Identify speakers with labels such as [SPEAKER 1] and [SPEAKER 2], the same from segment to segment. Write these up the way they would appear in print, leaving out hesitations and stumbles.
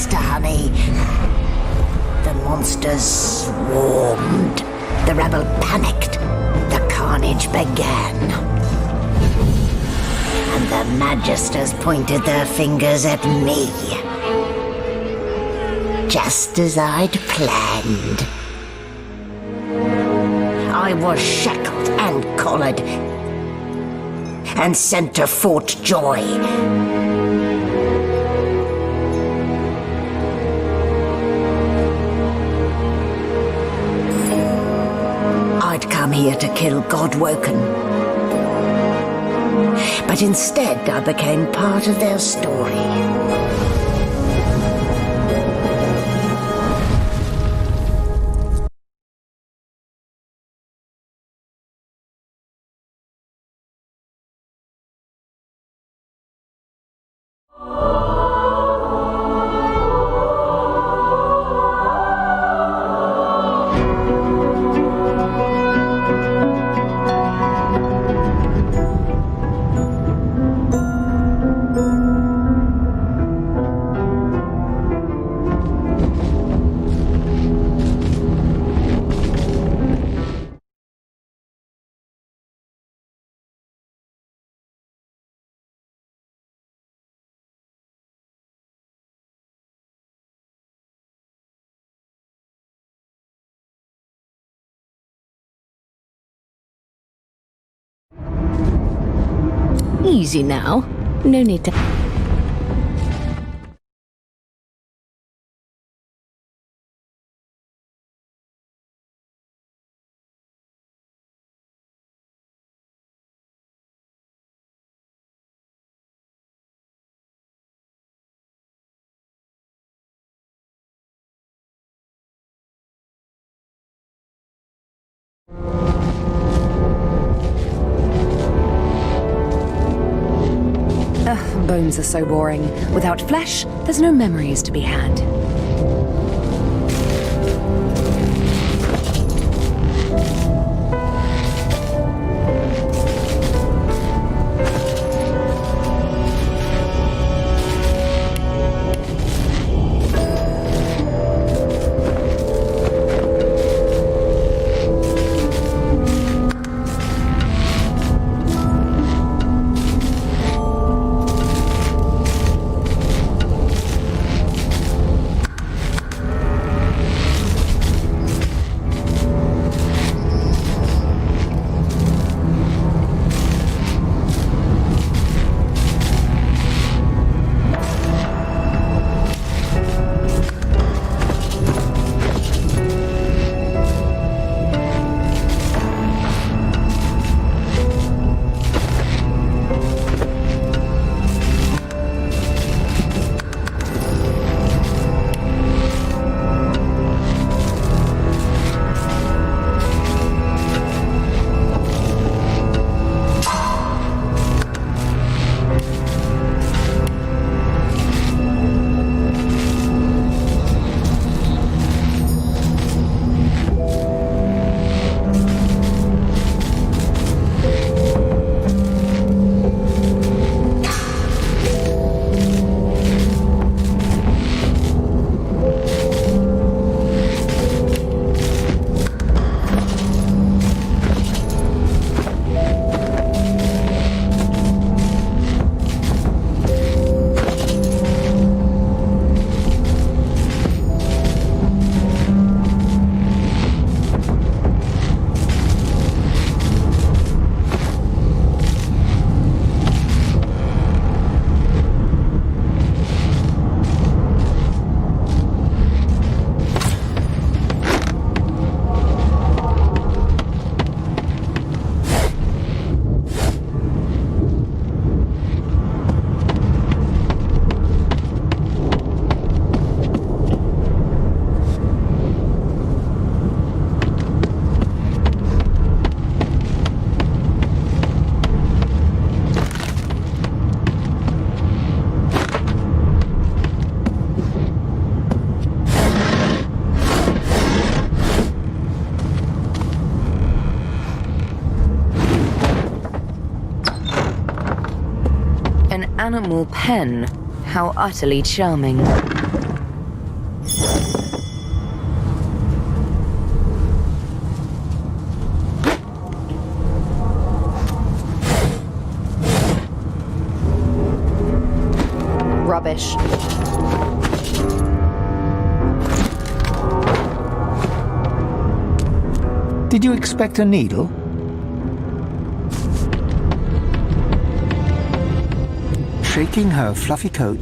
[SPEAKER 1] Mr. Honey. The monsters swarmed. The rabble panicked. The carnage began. And the Magisters pointed their fingers at me. Just as I'd planned. I was shackled and collared and sent to Fort Joy. I'd come here to kill Godwoken. But instead I became part of their story.
[SPEAKER 2] Easy now. No need to... Bones are so boring. Without flesh, there's no memories to be had. Animal pen. How utterly charming. Rubbish.
[SPEAKER 3] Did you expect a needle? Shaking her fluffy coat.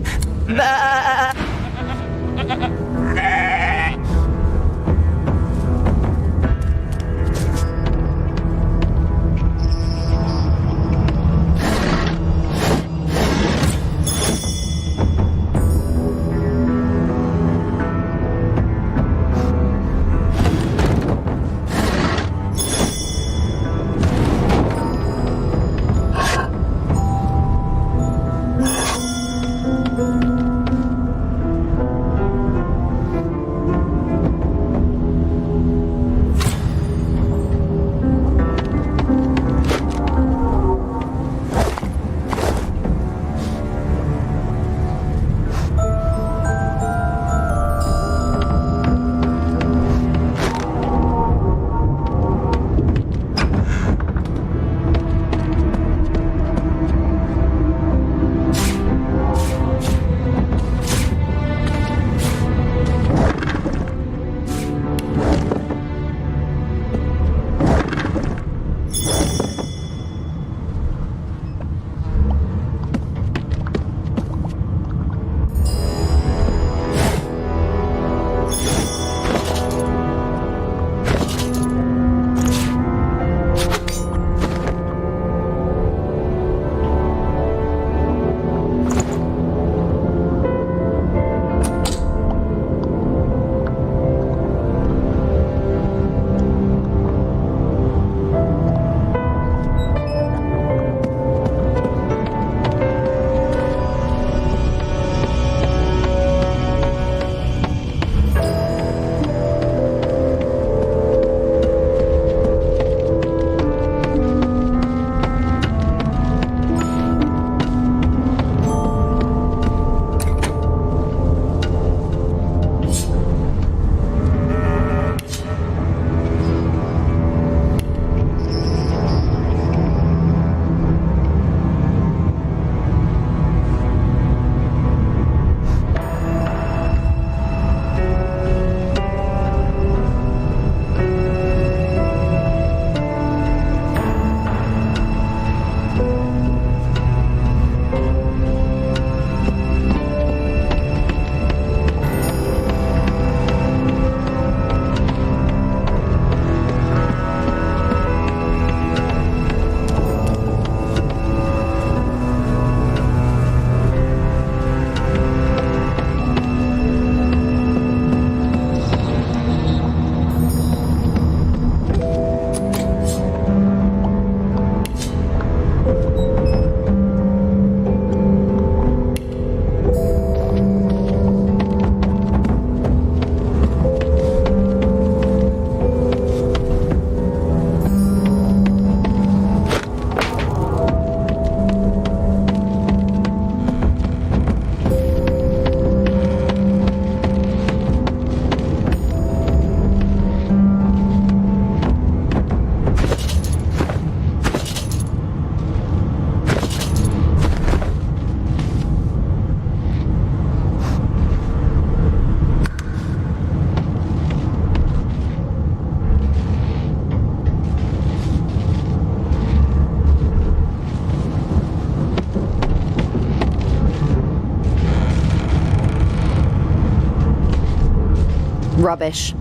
[SPEAKER 2] Rubbish.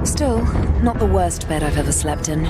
[SPEAKER 2] Still, not the worst bed I've ever slept in.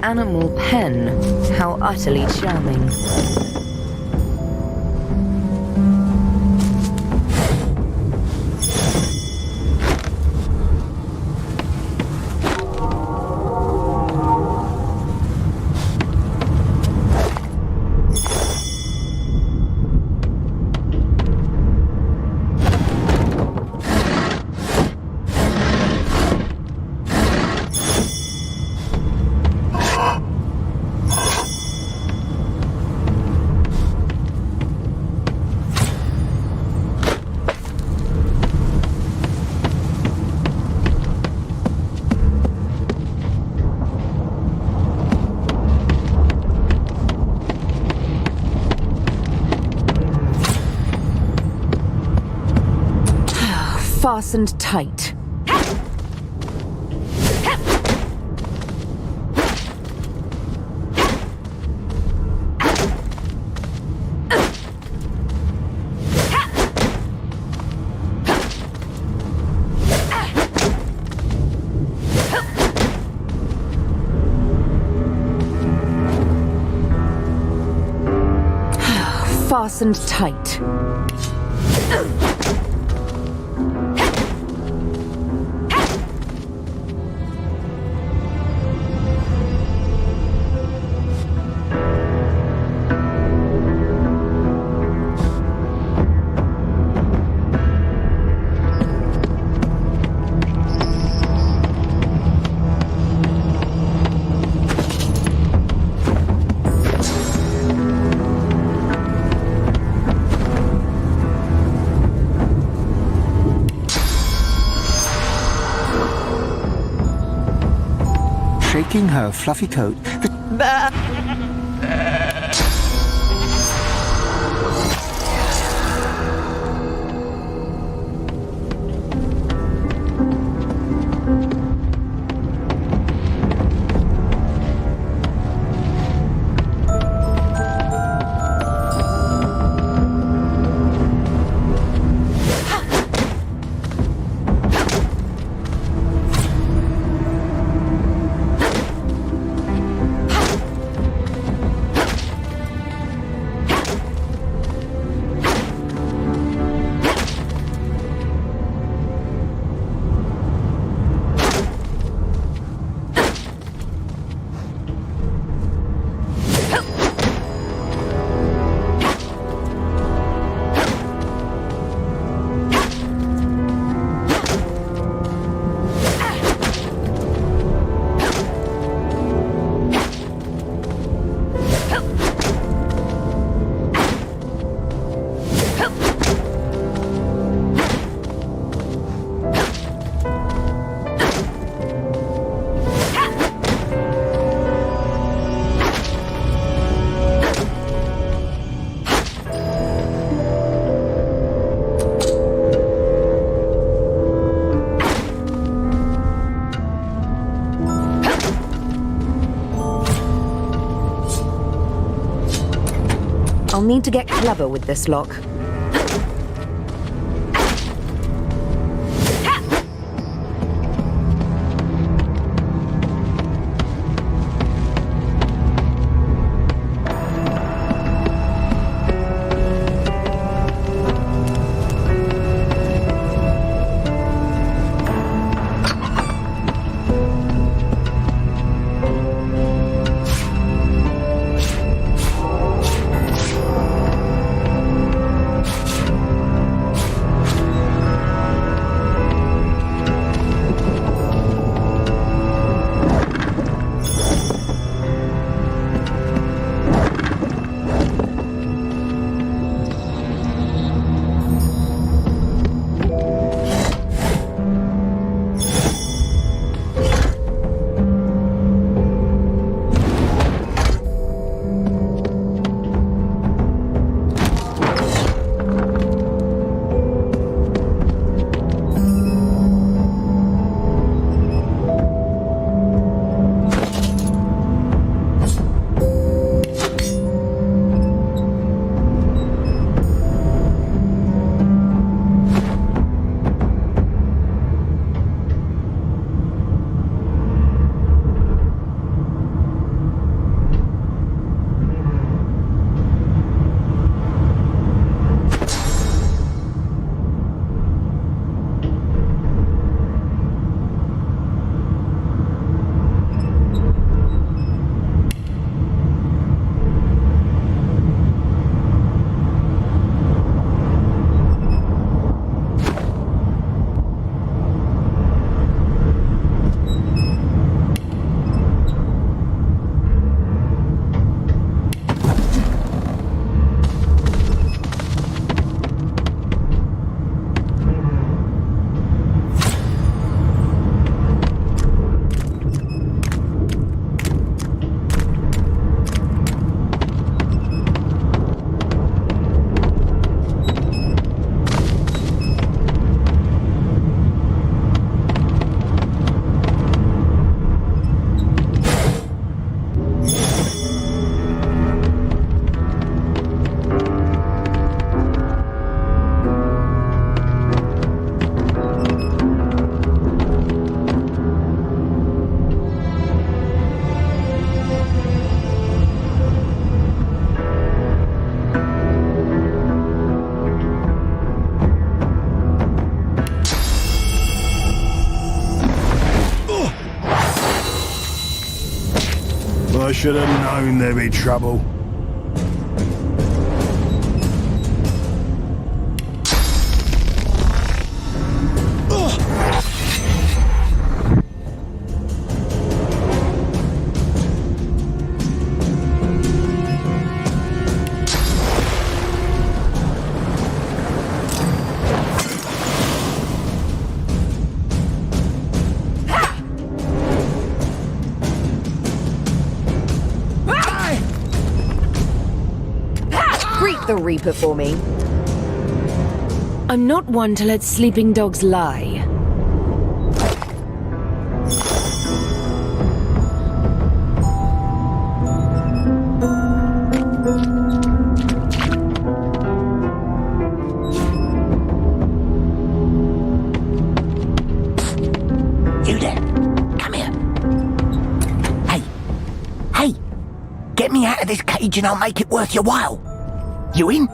[SPEAKER 2] Animal pen. How utterly charming. Fastened tight. Fastened tight.
[SPEAKER 3] shaking her fluffy coat.
[SPEAKER 2] I'll need to get clever with this lock.
[SPEAKER 4] I should have known there'd be trouble.
[SPEAKER 2] Reaper for me. I'm not one to let sleeping dogs lie.
[SPEAKER 1] You there? Come here. Hey. Hey. Get me out of this cage and I'll make it worth your while. You in?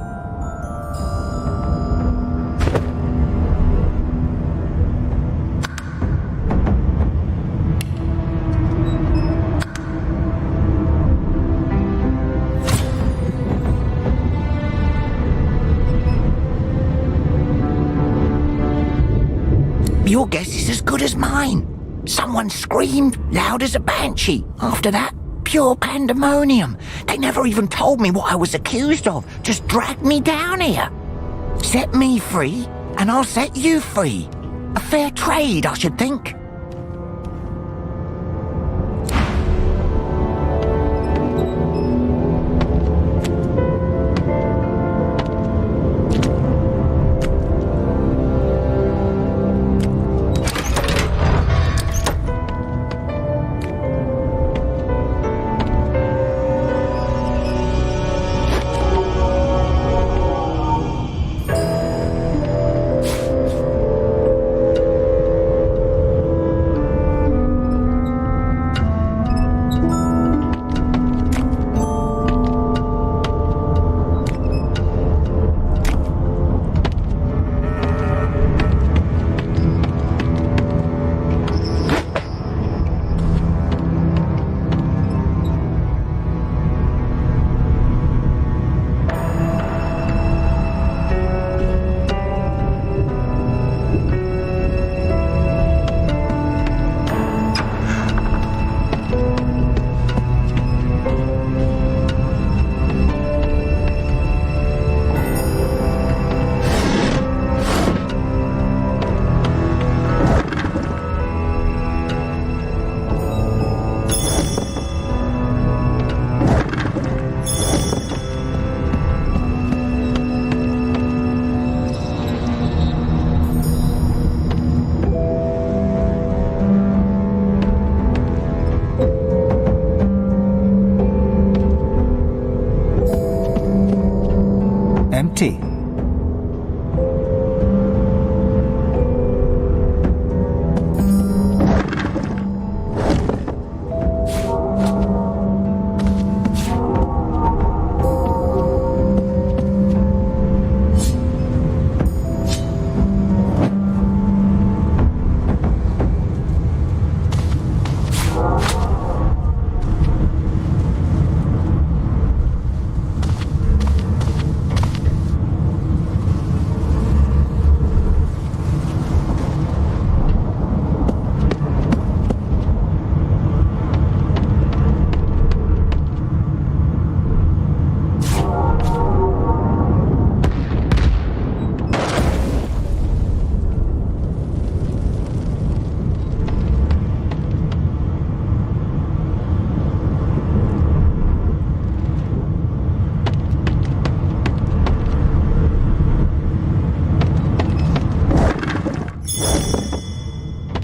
[SPEAKER 1] Your guess is as good as mine. Someone screamed loud as a banshee. After that, pure pandemonium. They never even told me what I was accused of. Just dragged me down here. Set me free, and I'll set you free. A fair trade, I should think.
[SPEAKER 3] Empty.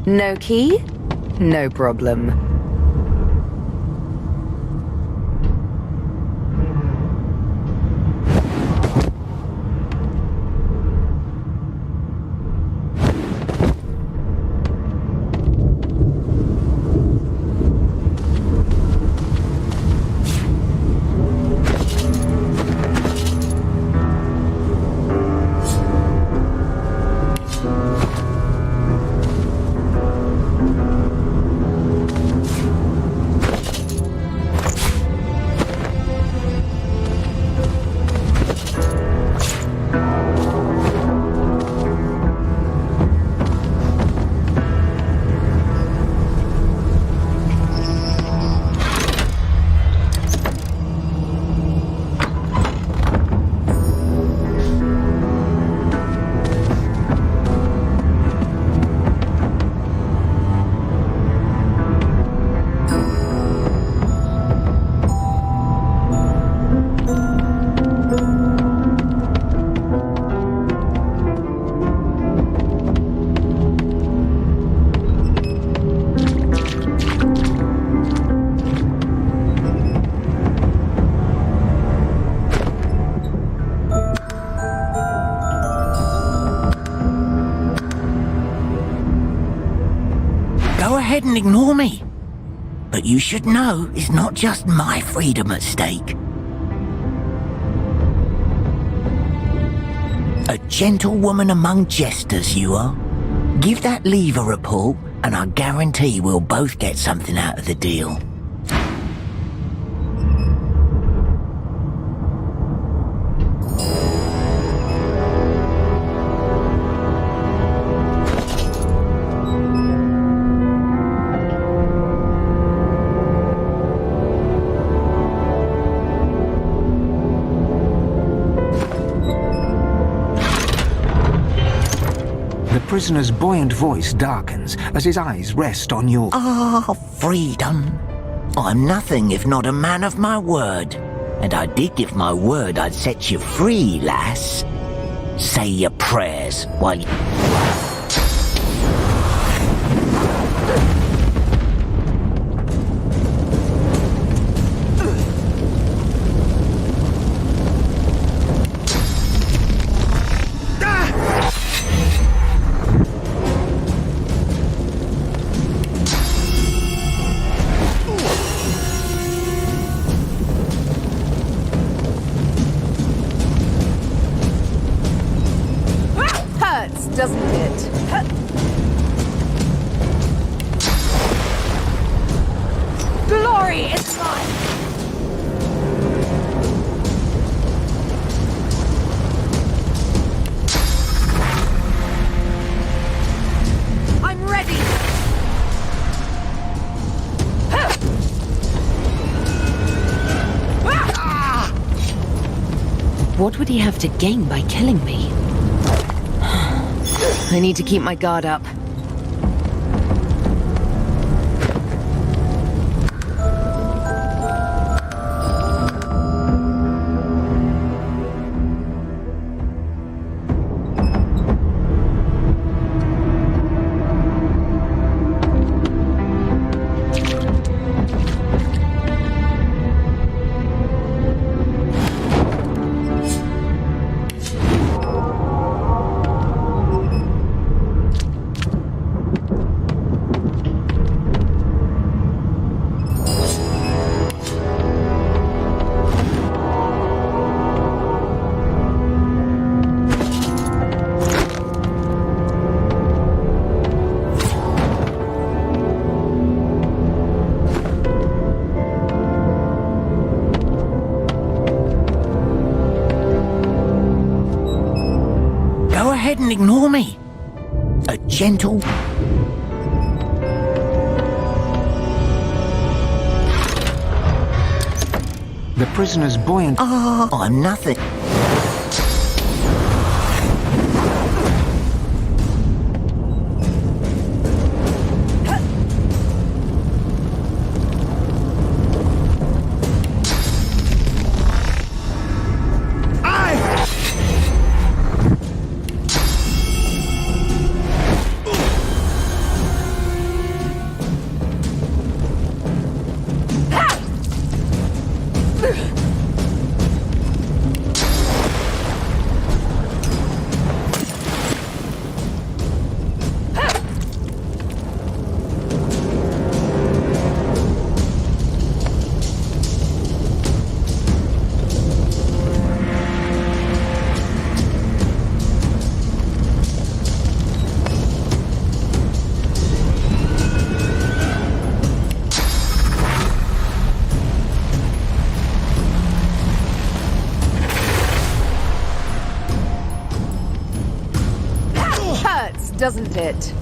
[SPEAKER 2] No key? No problem.
[SPEAKER 1] ahead and ignore me. But you should know it's not just my freedom at stake. A gentlewoman among jesters, you are. Give that lever a pull, and I guarantee we'll both get something out of the deal.
[SPEAKER 3] The prisoner's buoyant voice darkens as his eyes rest on your...
[SPEAKER 1] Ah, freedom. I'm nothing if not a man of my word. And I did give my word I'd set you free, lass. Say your prayers while you...
[SPEAKER 2] Doesn't it? Glory is mine! I'm ready! What would he have to gain by killing me? I need to keep my guard up.
[SPEAKER 1] And ignore me. A gentle...
[SPEAKER 3] The prisoner's buoyant...
[SPEAKER 1] Ah, I'm nothing.
[SPEAKER 2] Doesn't it?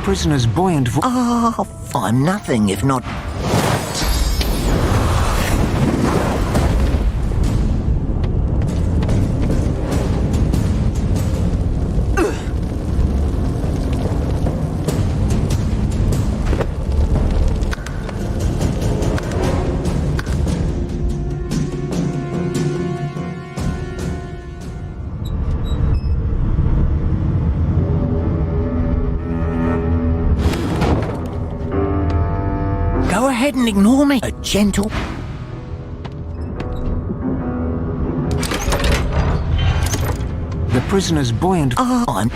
[SPEAKER 3] prisoner's buoyant voice.
[SPEAKER 1] Ah, I'm nothing if not... Go ahead and ignore me. A gentle...
[SPEAKER 3] The prisoner's buoyant.
[SPEAKER 1] Ah, I'm...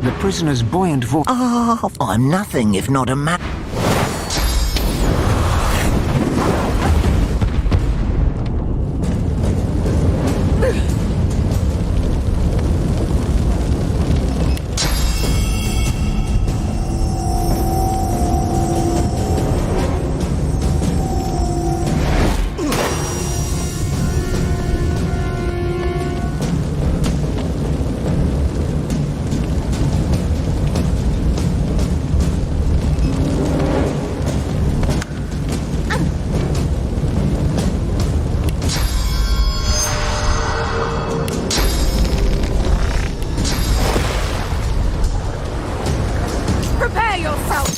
[SPEAKER 3] The prisoner's buoyant voice.
[SPEAKER 1] Ah, I'm nothing if not a man.
[SPEAKER 2] Prepare yourself!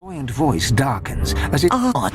[SPEAKER 3] Buoyant voice darkens as it.
[SPEAKER 1] Ah,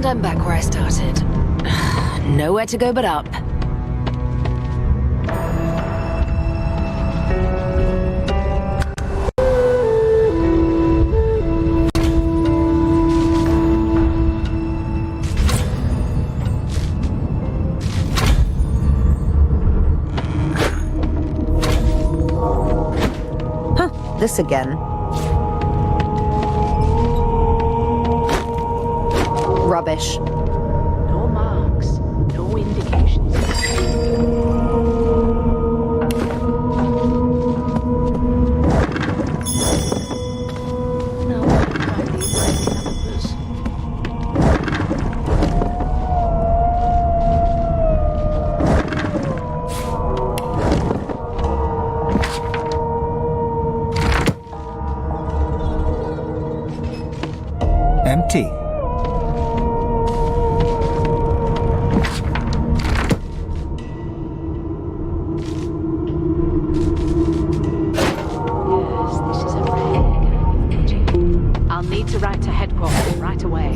[SPEAKER 2] And I'm back where I started. Nowhere to go but up.
[SPEAKER 5] This again. Rubbish.
[SPEAKER 2] No marks, no indications. No, I need calipers.
[SPEAKER 3] Empty.
[SPEAKER 2] Yes, this is a rare kind of magic. I'll need to write to headquarters right away.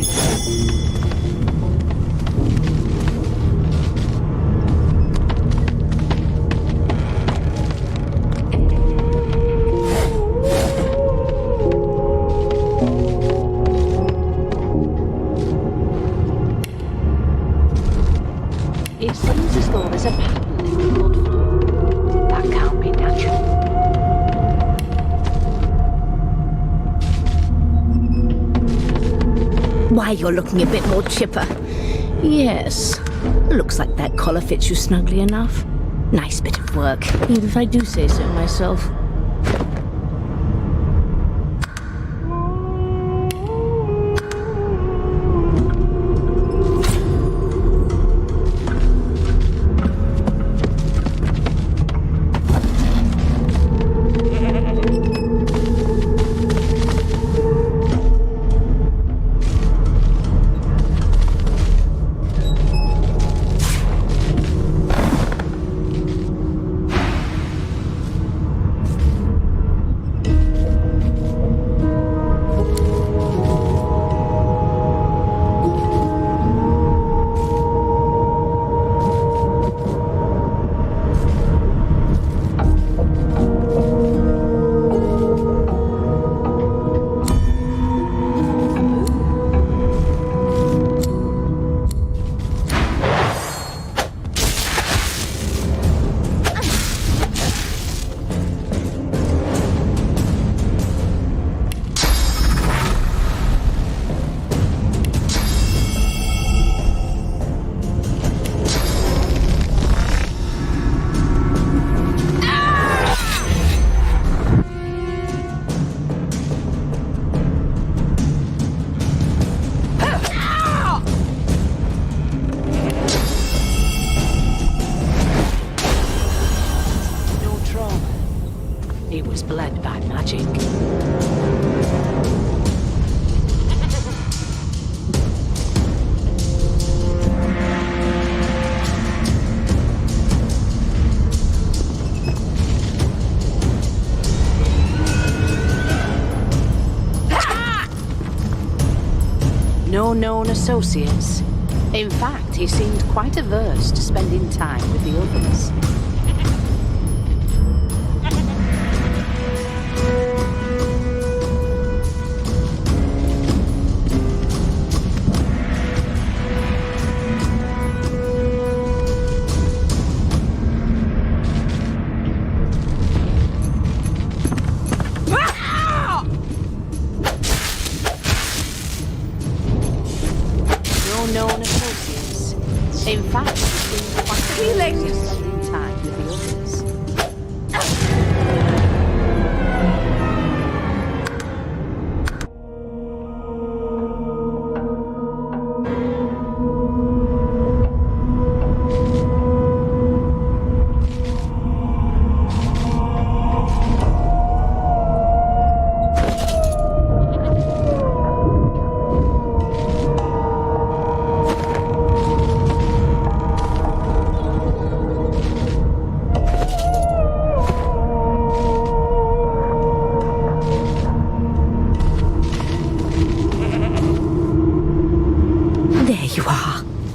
[SPEAKER 2] It seems as though there's a pattern in the blood flow. That can't be natural.
[SPEAKER 6] Why, you're looking a bit more chipper. Yes. Looks like that collar fits you snugly enough. Nice bit of work, even if I do say so myself.
[SPEAKER 2] He was bled by magic. No known associates. In fact, he seemed quite averse to spending time with the others. No known associates. In fact, he seemed quite averse to spending time with the others.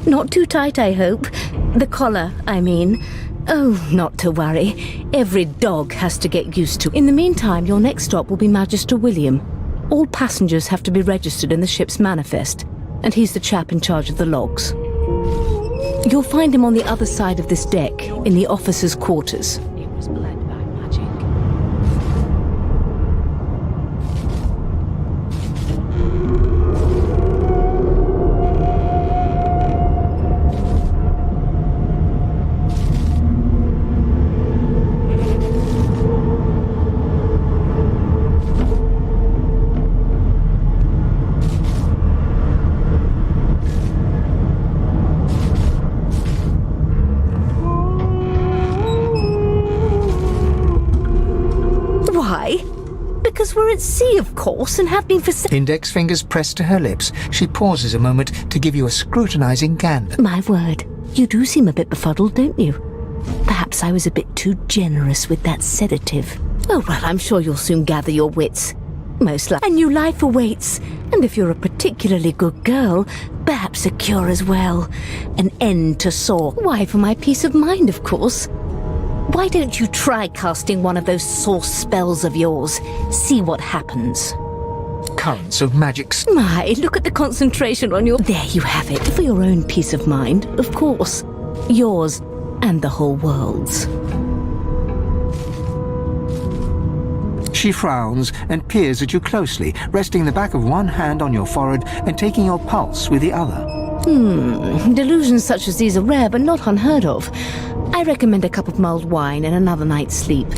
[SPEAKER 6] Not too tight, I hope. The collar, I mean. Oh, not to worry. Every dog has to get used to. In the meantime, your next stop will be Magister William. All passengers have to be registered in the ship's manifest, and he's the chap in charge of the logs. You'll find him on the other side of this deck, in the officers' quarters.
[SPEAKER 2] It was bled by magic.
[SPEAKER 6] Why? Because we're at sea, of course, and have been for
[SPEAKER 3] Index fingers pressed to her lips, she pauses a moment to give you a scrutinizing gander.
[SPEAKER 6] My word, you do seem a bit befuddled, don't you? Perhaps I was a bit too generous with that sedative. Oh, well, I'm sure you'll soon gather your wits. Most likely. A new life awaits, and if you're a particularly good girl, perhaps a cure as well. An end to sore. Why, for my peace of mind, of course. Why don't you try casting one of those source spells of yours? See what happens.
[SPEAKER 3] Currents of magic.
[SPEAKER 6] My, look at the concentration on your... There you have it. For your own peace of mind, of course. Yours and the whole world's.
[SPEAKER 3] She frowns and peers at you closely, resting the back of one hand on your forehead and taking your pulse with the other.
[SPEAKER 6] Delusions such as these are rare, but not unheard of. I recommend a cup of mulled wine and another night's sleep.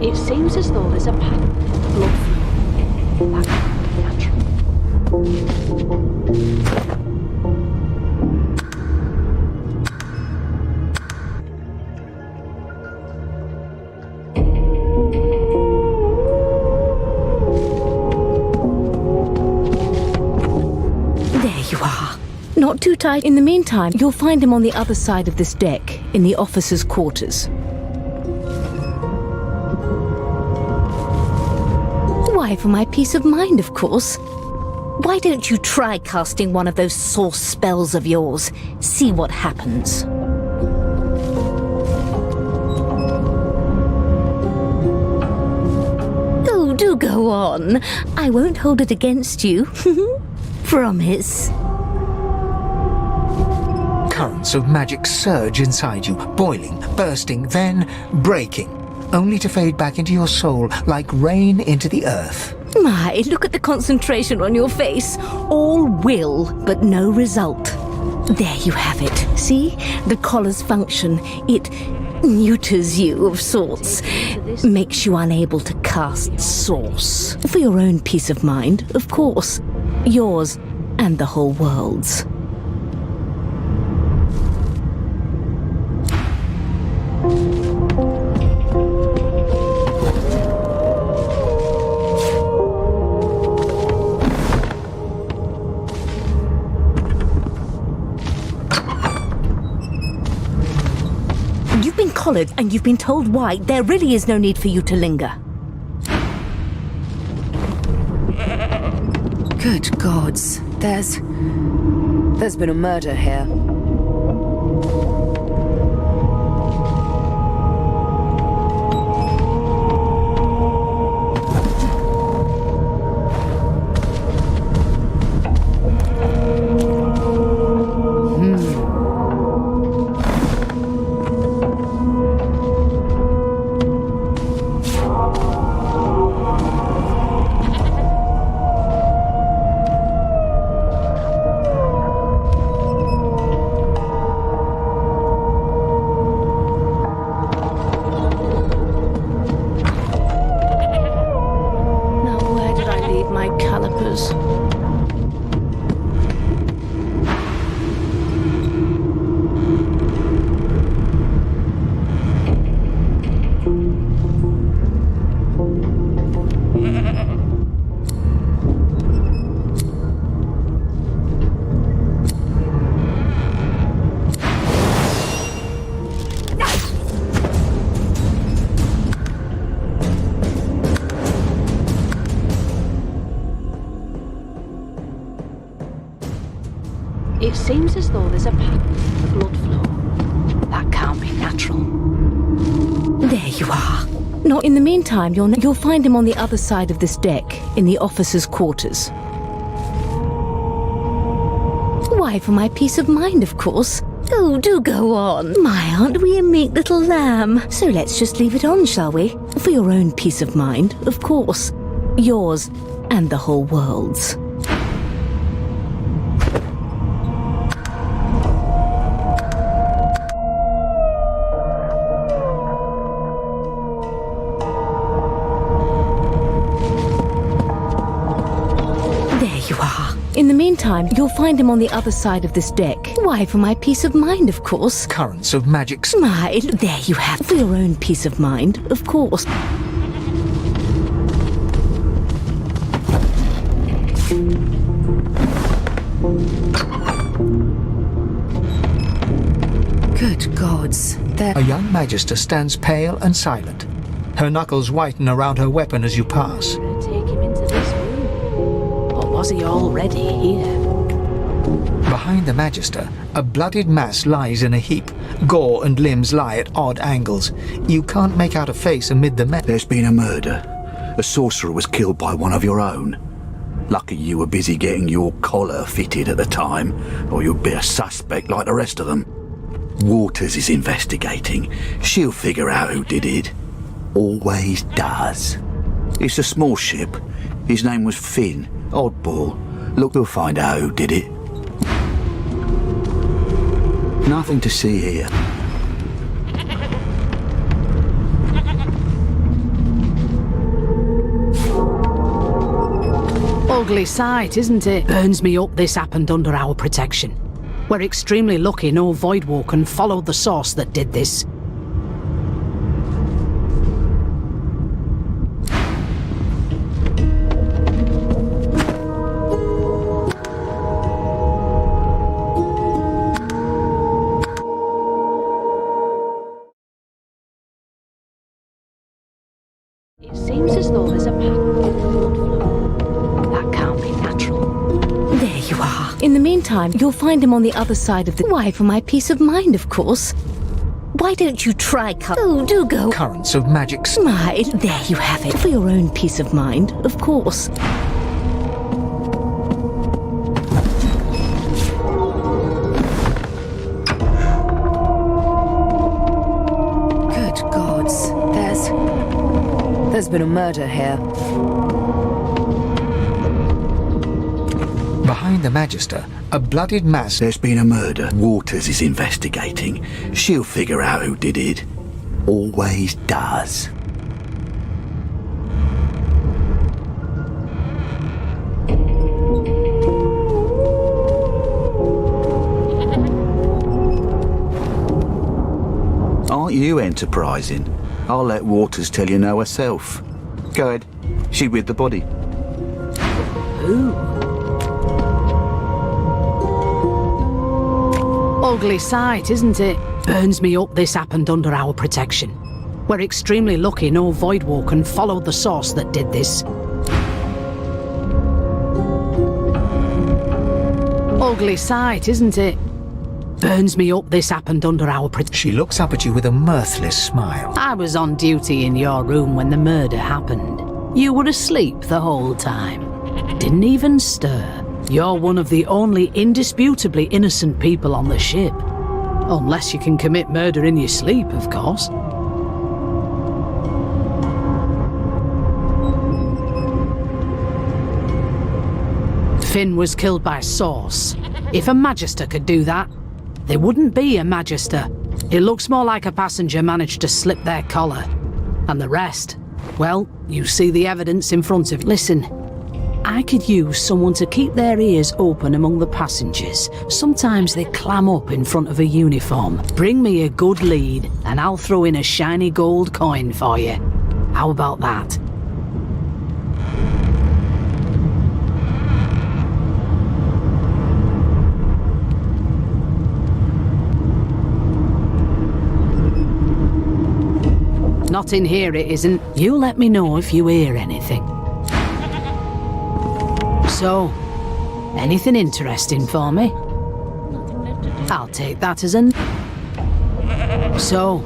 [SPEAKER 2] It seems as though there's a pattern of blood flow.
[SPEAKER 6] Not too tight. In the meantime, you'll find him on the other side of this deck, in the officers' quarters. Why, for my peace of mind, of course. Why don't you try casting one of those source spells of yours? See what happens. Oh, do go on. I won't hold it against you. Promise.
[SPEAKER 3] Currents of magic surge inside you, boiling, bursting, then breaking, only to fade back into your soul like rain into the earth.
[SPEAKER 6] My, look at the concentration on your face. All will, but no result. There you have it. See? The collar's function. It neuters you of sorts. Makes you unable to cast source. For your own peace of mind, of course. Yours and the whole world's. You've been collared and you've been told why. There really is no need for you to linger.
[SPEAKER 5] Good gods. There's been a murder here.
[SPEAKER 2] It seems as though there's a pattern in the blood flow. That can't be natural.
[SPEAKER 6] There you are. Not in the meantime, you'll find him on the other side of this deck, in the officers' quarters. Why, for my peace of mind, of course. Oh, do go on. My, aren't we a meek little lamb? So let's just leave it on, shall we? For your own peace of mind, of course. Yours and the whole world's. In the meantime, you'll find him on the other side of this deck. Why, for my peace of mind, of course.
[SPEAKER 3] Currents of magic.
[SPEAKER 6] My, there you have. For your own peace of mind, of course.
[SPEAKER 5] Good gods.
[SPEAKER 3] A young magister stands pale and silent. Her knuckles whiten around her weapon as you pass.
[SPEAKER 2] Take him into this room. Or was he already here?
[SPEAKER 3] Behind the magister, a bloodied mass lies in a heap. Gore and limbs lie at odd angles. You can't make out a face amid the mess.
[SPEAKER 7] There's been a murder. A sorcerer was killed by one of your own. Lucky you were busy getting your collar fitted at the time, or you'd be a suspect like the rest of them. Waters is investigating. She'll figure out who did it. Always does. It's a small ship. His name was Finn. Oddball. Look, we'll find out who did it. Nothing to see here.
[SPEAKER 2] Ugly sight, isn't it? Burns me up this happened under our protection. We're extremely lucky no Voidwoken followed the source that did this. It seems as though there's a pattern in the blood flow. That can't be natural.
[SPEAKER 6] There you are. In the meantime, you'll find him on the other side of the... Why, for my peace of mind, of course. Why don't you try... Oh, do go...
[SPEAKER 3] Currents of magic.
[SPEAKER 6] My, there you have it. For your own peace of mind, of course.
[SPEAKER 5] Good gods. There's been a murder here.
[SPEAKER 3] Behind the magister, a bloodied mass.
[SPEAKER 7] There's been a murder. Waters is investigating. She'll figure out who did it. Always does. Aren't you enterprising? I'll let Waters tell you no herself. Go ahead. She with the body.
[SPEAKER 2] Who? Ugly sight, isn't it? Burns me up this happened under our protection. We're extremely lucky no Voidwoken followed the source that did this. Ugly sight, isn't it? Burns me up this happened under our protection.
[SPEAKER 3] She looks up at you with a mirthless smile.
[SPEAKER 2] I was on duty in your room when the murder happened. You were asleep the whole time. Didn't even stir. You're one of the only indisputably innocent people on the ship. Unless you can commit murder in your sleep, of course. Finn was killed by Source. If a Magister could do that, they wouldn't be a Magister. It looks more like a passenger managed to slip their collar. And the rest, well, you see the evidence in front of you. Listen, I could use someone to keep their ears open among the passengers. Sometimes they clam up in front of a uniform. Bring me a good lead, and I'll throw in a shiny gold coin for you. How about that? Not in here, it isn't. You let me know if you hear anything. So, anything interesting for me? I'll take that as an... So,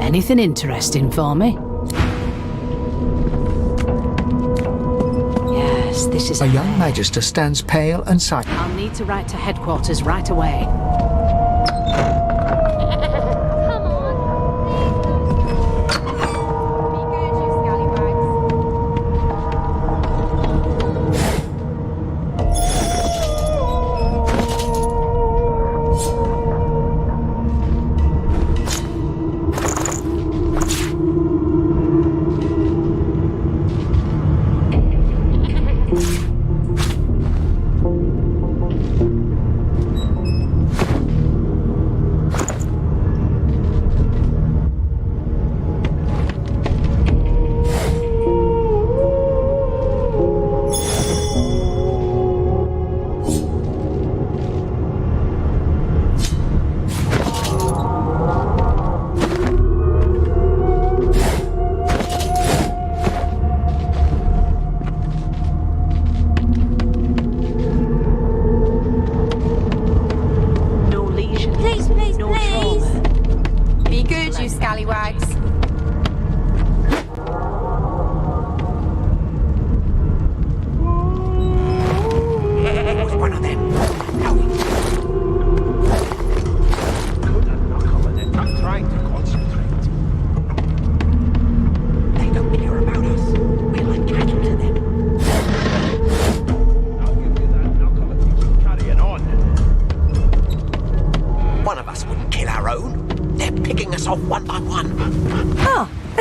[SPEAKER 2] anything interesting for me? Yes, this is...
[SPEAKER 3] A young magister stands pale and silent.
[SPEAKER 2] I'll need to write to headquarters right away.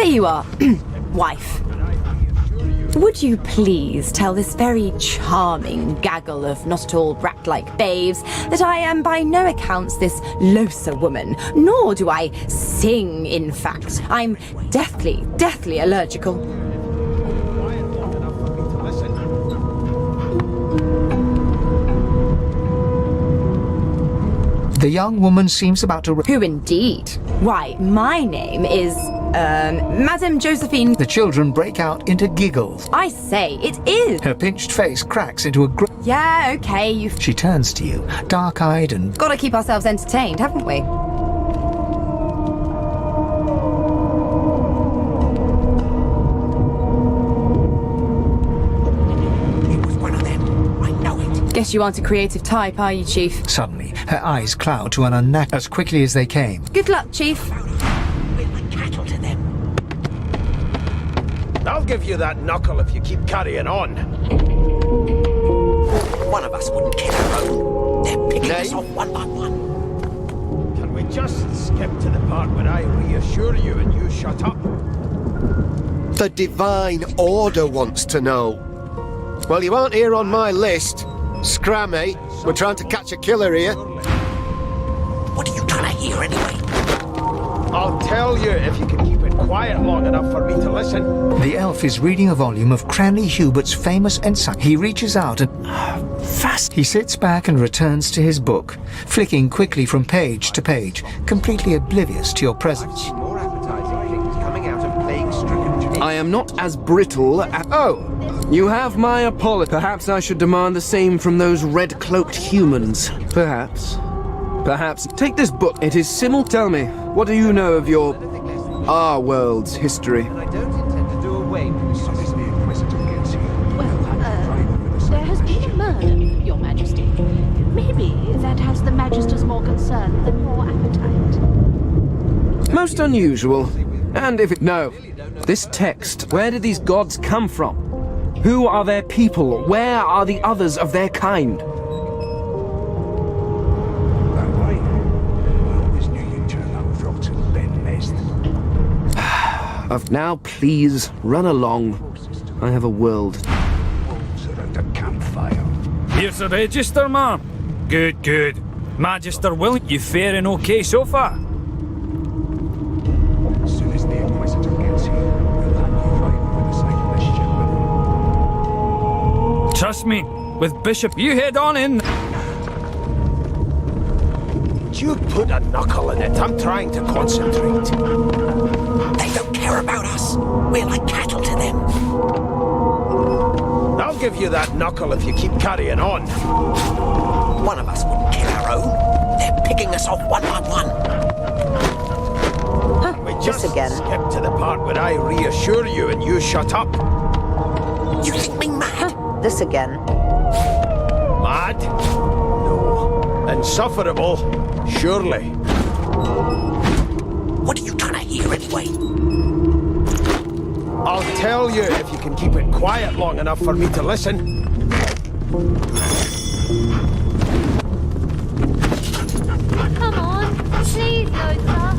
[SPEAKER 5] You are, wife. Would you please tell this very charming gaggle of not at all brat-like babes that I am by no accounts this loser woman, nor do I sing, in fact. I'm deathly allergical.
[SPEAKER 3] The young woman seems about to...
[SPEAKER 5] Who indeed? Why, my name is... Madame Josephine...
[SPEAKER 3] The children break out into giggles.
[SPEAKER 5] I say, it is!
[SPEAKER 3] Her pinched face cracks into a...
[SPEAKER 5] Yeah, okay, you've...
[SPEAKER 3] She turns to you, dark-eyed and...
[SPEAKER 5] Gotta keep ourselves entertained, haven't we?
[SPEAKER 1] It was one of them. I know it.
[SPEAKER 5] Guess you aren't a creative type, are you, Chief?
[SPEAKER 3] Suddenly, her eyes cloud to an unnatural... As quickly as they came.
[SPEAKER 5] Good luck, Chief.
[SPEAKER 8] I'll give you that knuckle if you keep carrying on.
[SPEAKER 1] One of us wouldn't kill our own. They're picking us off one by one.
[SPEAKER 8] Can we just skip to the part where I reassure you and you shut up?
[SPEAKER 9] The Divine Order wants to know. Well, you aren't here on my list. Scrammy, we're trying to catch a killer here.
[SPEAKER 1] What are you trying to hear anyway?
[SPEAKER 8] I'll tell you if you can keep it quiet long enough for me to listen.
[SPEAKER 3] The elf is reading a volume of Cranley Hubert's famous encyclopedia. He reaches out and... Fast! He sits back and returns to his book, flicking quickly from page to page, completely oblivious to your presence.
[SPEAKER 8] More appetizing things coming out of plague-stricken...
[SPEAKER 10] I am not as brittle as... Oh! You have my apology. Perhaps I should demand the same from those red-cloaked humans. Perhaps. Take this book. It is Tell me, what do you know of our world's history?
[SPEAKER 8] I don't intend to do away with the
[SPEAKER 11] There has been a murder, Your Majesty. Maybe that has the Magister's more concern than more appetite.
[SPEAKER 10] Most unusual. And if it... No. This text, where did these gods come from? Who are their people? Where are the others of their kind? Now, please, run along. I have a world.
[SPEAKER 12] Here's the register, ma'am. Good. Magister William, you faring okay so far?
[SPEAKER 4] As soon as the Inquisitor gets here, we'll hand you right over the side of this ship.
[SPEAKER 12] Trust me, with Bishop, you head on in.
[SPEAKER 8] You put a knuckle in it. I'm trying to concentrate.
[SPEAKER 1] They don't care about us. We're like cattle to them.
[SPEAKER 8] I'll give you that knuckle if you keep carrying on.
[SPEAKER 1] One of us wouldn't kill our own. They're They're picking us off one by one.
[SPEAKER 8] We just
[SPEAKER 5] again.
[SPEAKER 8] skip to the part where I reassure you and you shut up.
[SPEAKER 1] You think me mad?
[SPEAKER 5] This again.
[SPEAKER 8] Mad? No. Insufferable? Surely.
[SPEAKER 1] What are you trying to hear anyway?
[SPEAKER 8] I'll tell you if you can keep it quiet long enough for me to listen.
[SPEAKER 11] Come on, please, Lothar.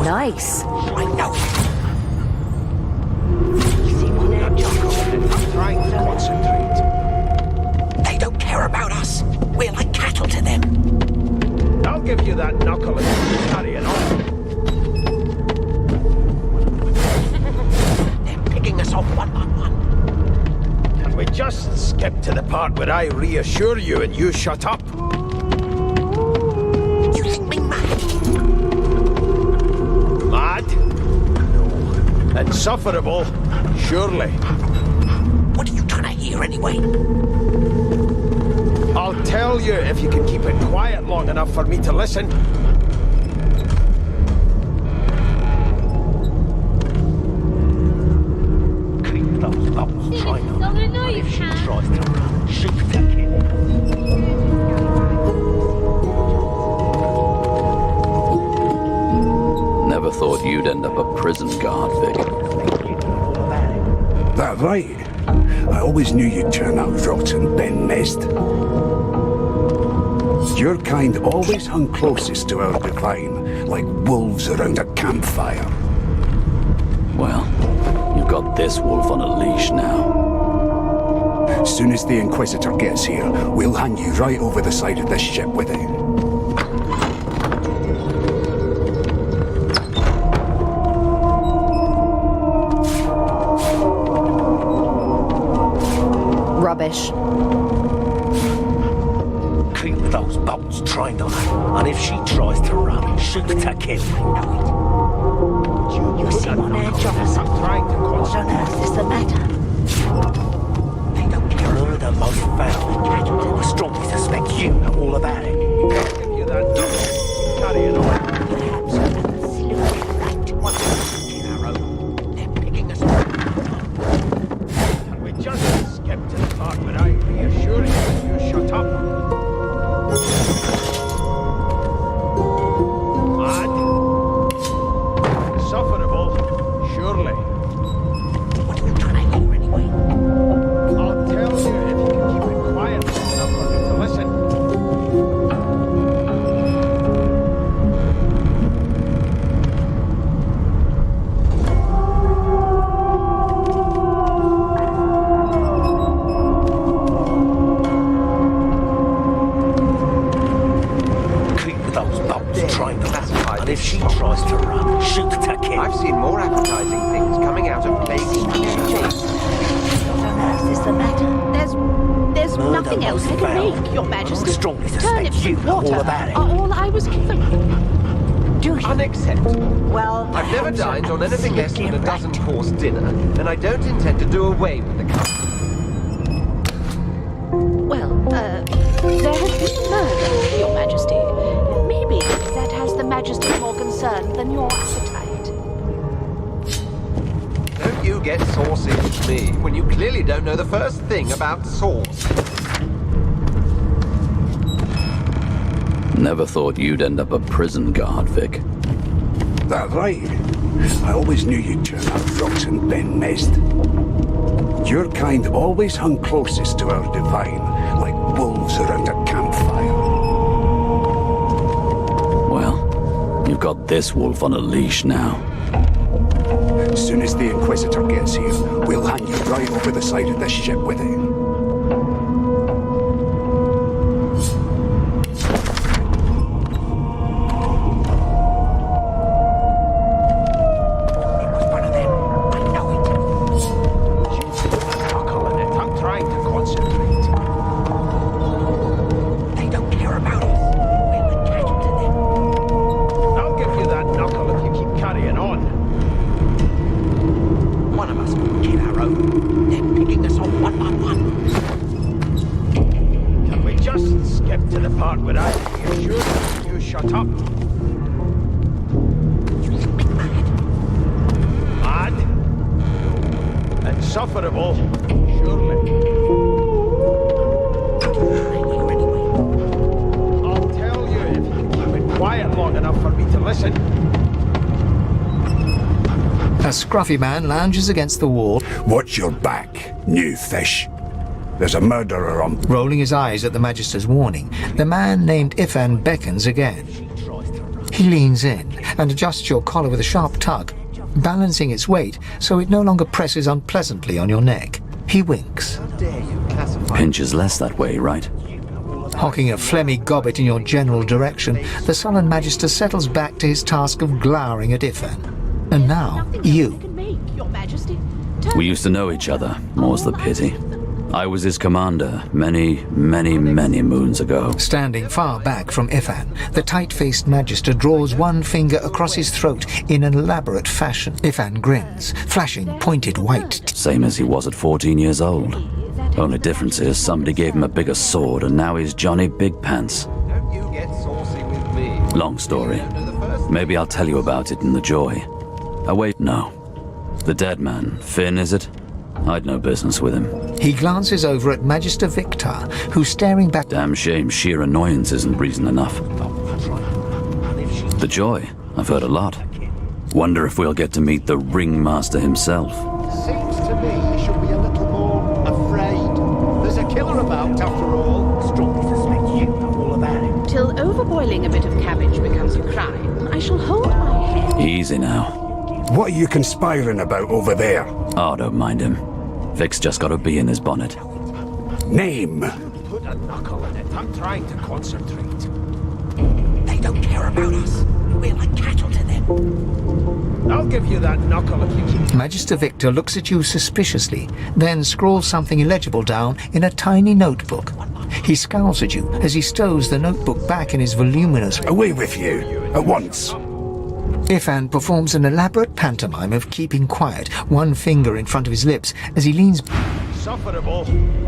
[SPEAKER 5] Nice.
[SPEAKER 1] I know.
[SPEAKER 8] I'm trying to concentrate.
[SPEAKER 1] They don't care about us. We're like cattle to them.
[SPEAKER 8] I'll give you that knuckle if you carry it on.
[SPEAKER 1] They're picking us off one by one.
[SPEAKER 8] Can we just skip to the part where I reassure you and you shut up?
[SPEAKER 1] You think me mad?
[SPEAKER 8] Mad? No. Insufferable? Surely.
[SPEAKER 1] What are you trying to hear anyway?
[SPEAKER 8] I'll tell you if you can keep it quiet long enough for me to listen.
[SPEAKER 1] Keep those bubbles trying on.
[SPEAKER 11] I know you can.
[SPEAKER 1] Tries to run. Shoot the kid.
[SPEAKER 7] Never thought you'd end up a prison guard, Vic.
[SPEAKER 13] That right? I always knew you'd turn out rotten, Ben Mest. Your kind always hung closest to our divine, like wolves around a campfire.
[SPEAKER 7] Well, you've got this wolf on a leash now.
[SPEAKER 13] Soon as the Inquisitor gets here, we'll hang you right over the side of this ship with him.
[SPEAKER 5] Rubbish.
[SPEAKER 1] Keep those bolts trained on her, and if she tries to run, shoot to kill. You seem on edge, officer.
[SPEAKER 8] I'm trying to
[SPEAKER 1] What on earth is the matter? They don't care. Murder most foul. I strongly suspect you know all about it.
[SPEAKER 8] I'll give you that knuckle. Carry it on.
[SPEAKER 1] Perhaps another sleuth right. One in our own. They're picking us off.
[SPEAKER 8] Can we just skip to the part where I reassure you and you shut up? Mad? Insufferable? Surely.
[SPEAKER 1] What are you trying to hear anyway?
[SPEAKER 8] I'll tell you if you can keep it quiet long enough for me to listen.
[SPEAKER 1] Keep those bolts trained on her, and if she tries to run, shoot to kill.
[SPEAKER 14] I've seen more appetizing things coming out of plagues.
[SPEAKER 1] What on earth is the matter?
[SPEAKER 11] There's
[SPEAKER 1] Murder
[SPEAKER 11] nothing else I
[SPEAKER 1] most
[SPEAKER 11] can
[SPEAKER 1] foul.
[SPEAKER 11] make, Your Majesty.
[SPEAKER 1] I strongly suspect
[SPEAKER 11] Turnips
[SPEAKER 1] you
[SPEAKER 11] and
[SPEAKER 1] know
[SPEAKER 11] water
[SPEAKER 1] all about it.
[SPEAKER 11] are all I was given.
[SPEAKER 1] Do you?
[SPEAKER 14] Unacceptable.
[SPEAKER 5] Well,
[SPEAKER 14] I've never dined on anything less than a dozen-course dinner, and I don't intend to do away with the custom.
[SPEAKER 11] Well, there has been a murder, Your Majesty. Maybe that has the Majesty more concerned than your appetite.
[SPEAKER 14] Don't you get saucy with me when you clearly don't know the first thing about sauce.
[SPEAKER 7] Never thought you'd end up a prison guard, Vic.
[SPEAKER 13] That right? I always knew you'd turn out rotten, Ben Mest. Your kind always hung closest to our divine, like wolves around a campfire.
[SPEAKER 7] Well, you've got this wolf on a leash now.
[SPEAKER 13] Soon as the Inquisitor gets here, we'll hang you right over the side of this ship with him.
[SPEAKER 1] It was one of them. I know it.
[SPEAKER 8] Knuckle in it. I'm trying to concentrate.
[SPEAKER 1] They don't care about us. We're the cattle to them.
[SPEAKER 8] I'll give you that knuckle if you keep carrying on. Insufferable, surely. I'll tell you if you can keep it quiet long enough for me to listen.
[SPEAKER 3] A scruffy man lounges against the wall.
[SPEAKER 13] Watch your back, new fish. There's a murderer on...
[SPEAKER 3] Rolling his eyes at the Magister's warning, the man named Ifan beckons again. He leans in and adjusts your collar with a sharp tug, balancing its weight so it no longer presses unpleasantly on your neck. He winks.
[SPEAKER 15] Pinches less that way, right?
[SPEAKER 3] Hocking a phlegmy gobbet in your general direction, the sullen Magister settles back to his task of glowering at Ifan. And now, you.
[SPEAKER 15] We used to know each other, more's the pity. I was his commander many moons ago.
[SPEAKER 3] Standing far back from Ifan, the tight-faced Magister draws one finger across his throat in an elaborate fashion. Ifan grins, flashing pointed white.
[SPEAKER 15] Same as he was at 14 years old. Only difference is somebody gave him a bigger sword and now he's Johnny Big Pants. Long story. Maybe I'll tell you about it in the joy. Oh wait, no. The dead man, Finn, is it? I'd no business with him.
[SPEAKER 3] He glances over at Magister Victor, who's staring back.
[SPEAKER 15] Damn shame sheer annoyance isn't reason enough. The joy, I've heard a lot. Wonder if we'll get to meet the ringmaster himself.
[SPEAKER 9] Seems to me you should be a little more afraid. There's a killer about, after all. Strongly suspect you know all about it.
[SPEAKER 11] Till overboiling a bit of cabbage becomes a crime, I shall hold my head.
[SPEAKER 15] Easy now.
[SPEAKER 13] What are you conspiring about over there?
[SPEAKER 15] Oh, don't mind him. Vic's just got a bee in his bonnet.
[SPEAKER 13] Name?
[SPEAKER 8] Put a knuckle in it. I'm trying to concentrate.
[SPEAKER 1] They don't care about us. We're like cattle to them.
[SPEAKER 8] I'll give you that knuckle if you keep...
[SPEAKER 3] Magister Victor looks at you suspiciously, then scrawls something illegible down in a tiny notebook. He scowls at you as he stows the notebook back in his voluminous...
[SPEAKER 13] Away with you, at once.
[SPEAKER 3] Ifan performs an elaborate pantomime of keeping quiet, one finger in front of his lips, as he leans...
[SPEAKER 8] Insufferable,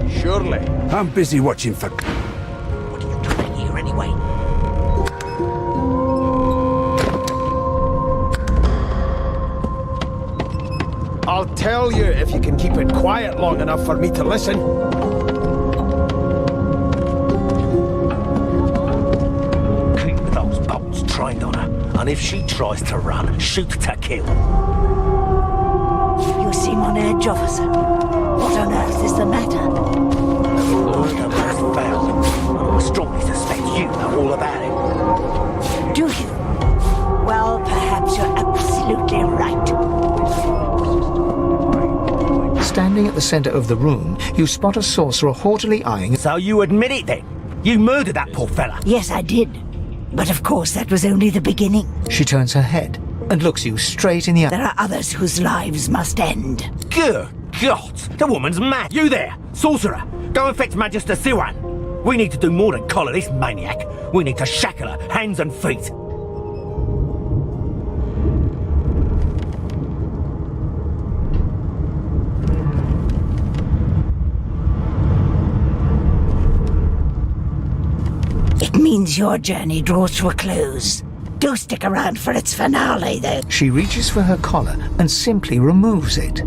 [SPEAKER 8] surely.
[SPEAKER 13] I'm busy watching for...
[SPEAKER 1] What are you doing here anyway?
[SPEAKER 8] I'll tell you if you can keep it quiet long enough for me to listen.
[SPEAKER 1] Keep those bolts trained on her. And if she tries to run, shoot to kill.
[SPEAKER 16] You seem on edge, officer. What on earth is the matter?
[SPEAKER 1] Murder was found. I strongly suspect you know all about it.
[SPEAKER 16] Do you? Well, perhaps you're absolutely right.
[SPEAKER 3] Standing at the center of the room, you spot a sorcerer haughtily eyeing...
[SPEAKER 1] So you admit it then? You murdered that poor fella?
[SPEAKER 16] Yes, I did. But of course, that was only the beginning.
[SPEAKER 3] She turns her head and looks you straight in the eye.
[SPEAKER 16] There are others whose lives must end.
[SPEAKER 1] Good God! The woman's mad! You there! Sorcerer! Go and fetch Magister Siwan! We need to do more than collar this maniac. We need to shackle her, hands and feet.
[SPEAKER 16] It means your journey draws to a close. Do stick around for its finale, though.
[SPEAKER 3] She reaches for her collar and simply removes it.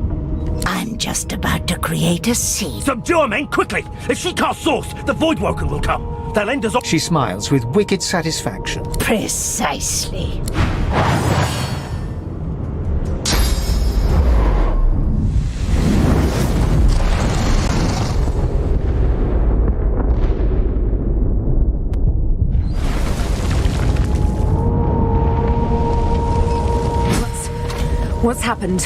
[SPEAKER 16] I'm just about to create a scene.
[SPEAKER 1] Subdue her, men, quickly! If she casts Source, the Voidwoken will come. They'll end us off.
[SPEAKER 3] She smiles with wicked satisfaction.
[SPEAKER 16] Precisely.
[SPEAKER 5] What's happened?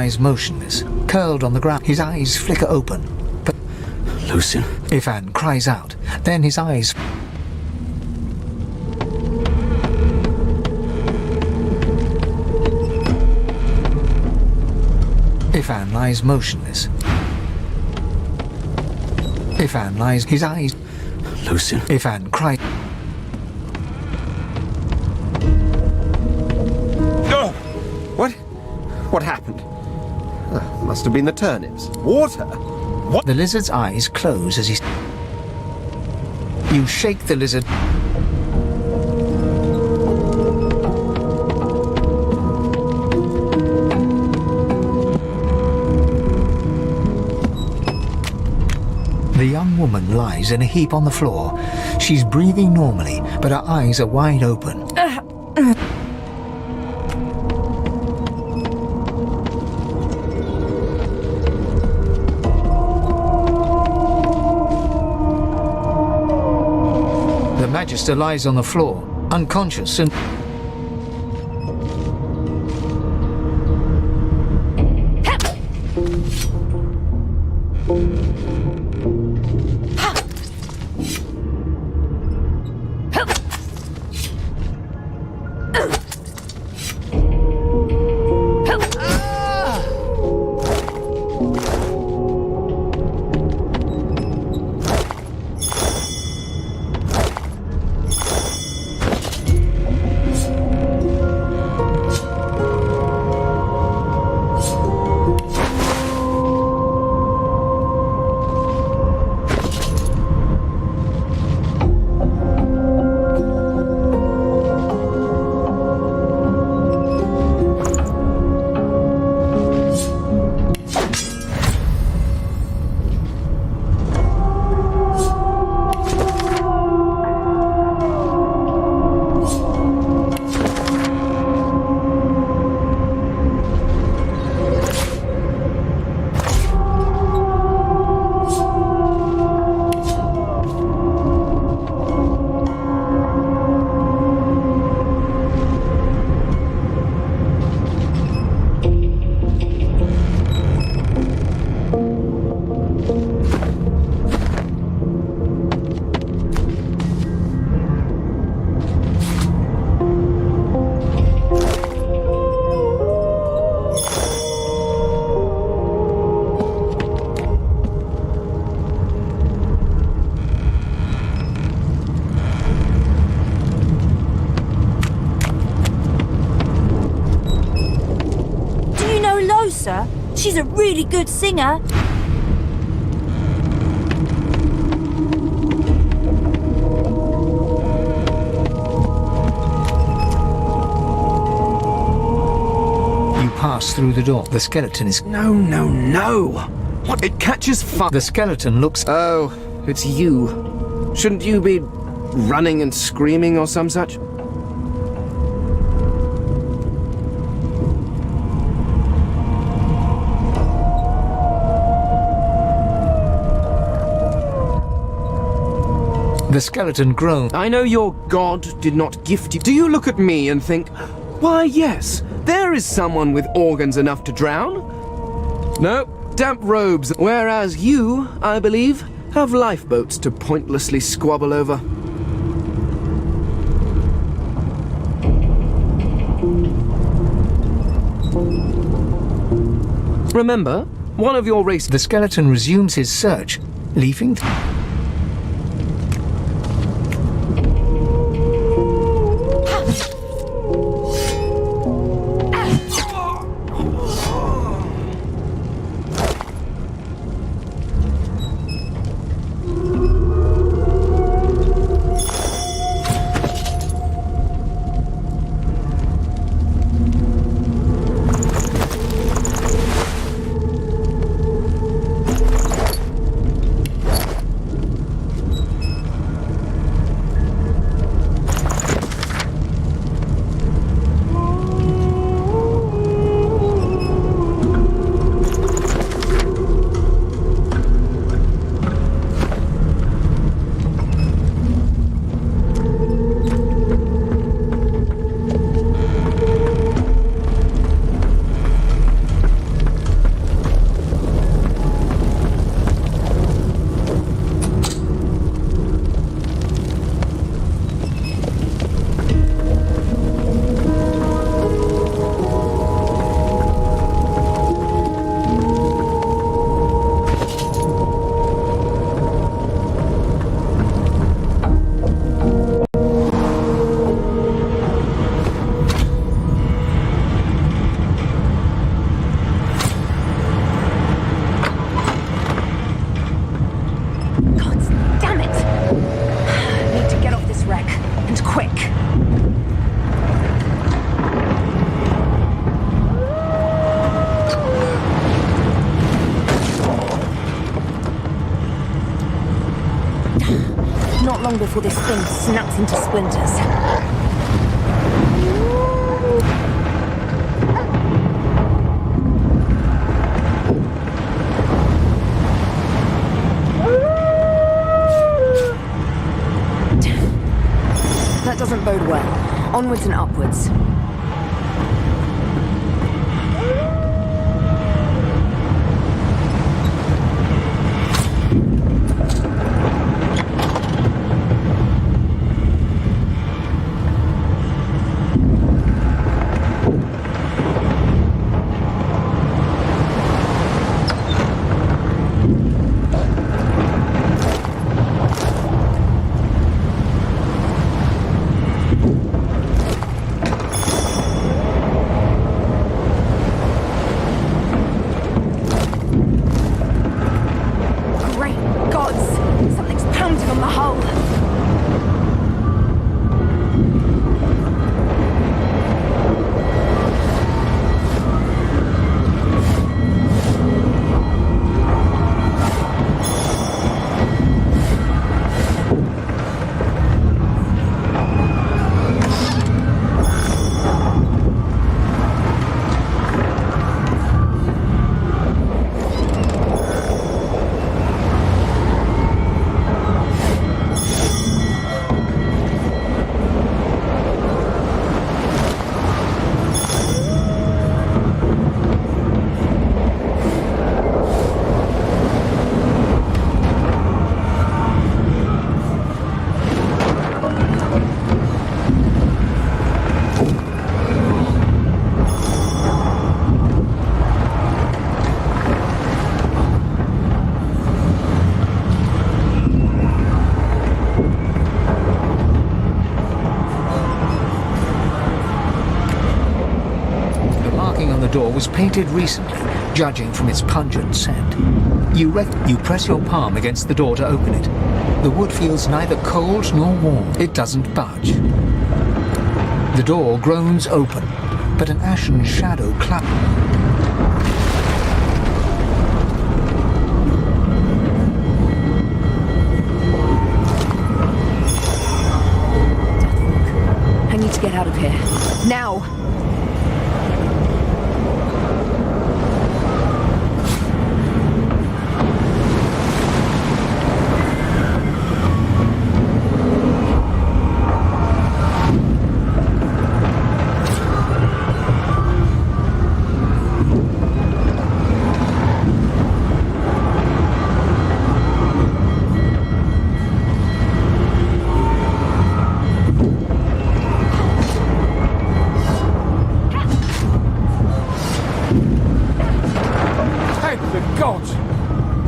[SPEAKER 3] lies motionless, curled on the ground. His eyes flicker open. But
[SPEAKER 10] Lucian.
[SPEAKER 3] Ifan cries out. Then his eyes... Ifan lies motionless. Ifan lies... His eyes...
[SPEAKER 10] Lucian.
[SPEAKER 3] Ifan cries...
[SPEAKER 14] Oh! What happened? Must have been the turnips. Water? What?
[SPEAKER 3] The lizard's eyes close as he... You shake the lizard... The young woman lies in a heap on the floor. She's breathing normally, but her eyes are wide open. The Magister lies on the floor, unconscious and...
[SPEAKER 17] She's a really good singer.
[SPEAKER 3] You pass through the door. The skeleton is...
[SPEAKER 10] No. What? It catches fire.
[SPEAKER 3] The skeleton looks...
[SPEAKER 10] Oh, it's you. Shouldn't you be running and screaming or some such?
[SPEAKER 3] The skeleton groans.
[SPEAKER 10] I know your god did not gift you. Do you look at me and think, why yes, there is someone with organs enough to drown? No, damp robes, whereas you, I believe, have lifeboats to pointlessly squabble over. Remember, one of your race...
[SPEAKER 3] The skeleton resumes his search, leaving...
[SPEAKER 5] long before this thing snaps into splinters. That doesn't bode well. Onwards and upwards.
[SPEAKER 3] Was painted recently, judging from its pungent scent. You press your palm against the door to open it. The wood feels neither cold nor warm. It doesn't budge. The door groans open, but an ashen shadow clouds.
[SPEAKER 5] I need to get out of here. Now!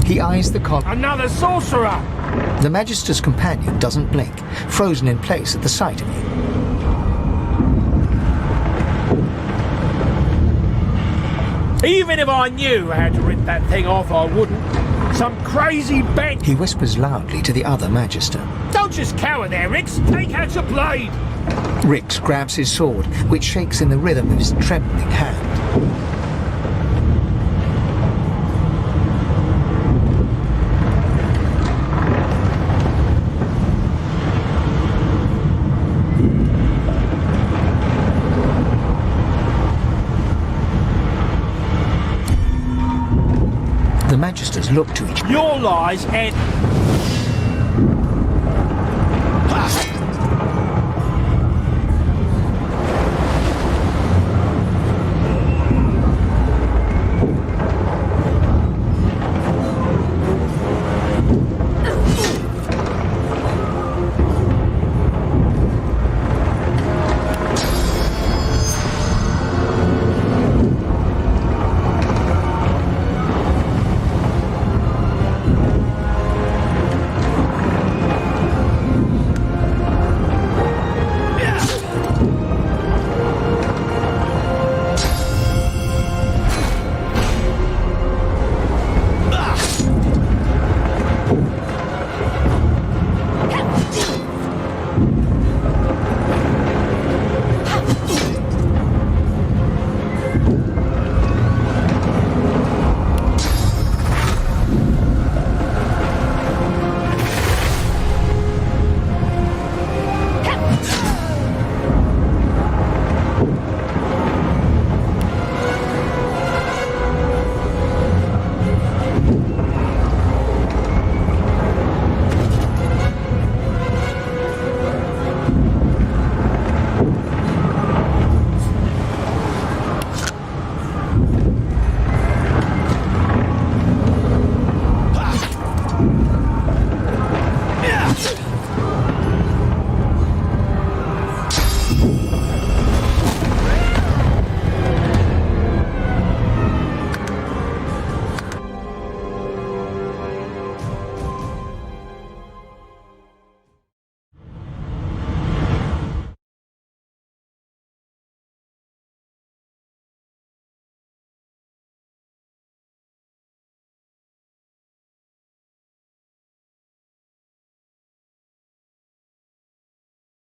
[SPEAKER 3] He eyes the collar.
[SPEAKER 8] Another sorcerer!
[SPEAKER 3] The Magister's companion doesn't blink, frozen in place at the sight of you.
[SPEAKER 8] Even if I knew how to rip that thing off, I wouldn't. Some crazy bench.
[SPEAKER 3] He whispers loudly to the other Magister.
[SPEAKER 8] Don't just cower there, Rix. Take out your blade.
[SPEAKER 3] Rix grabs his sword, which shakes in the rhythm of his trembling hand. The Magisters look to each other.
[SPEAKER 8] Your lies end.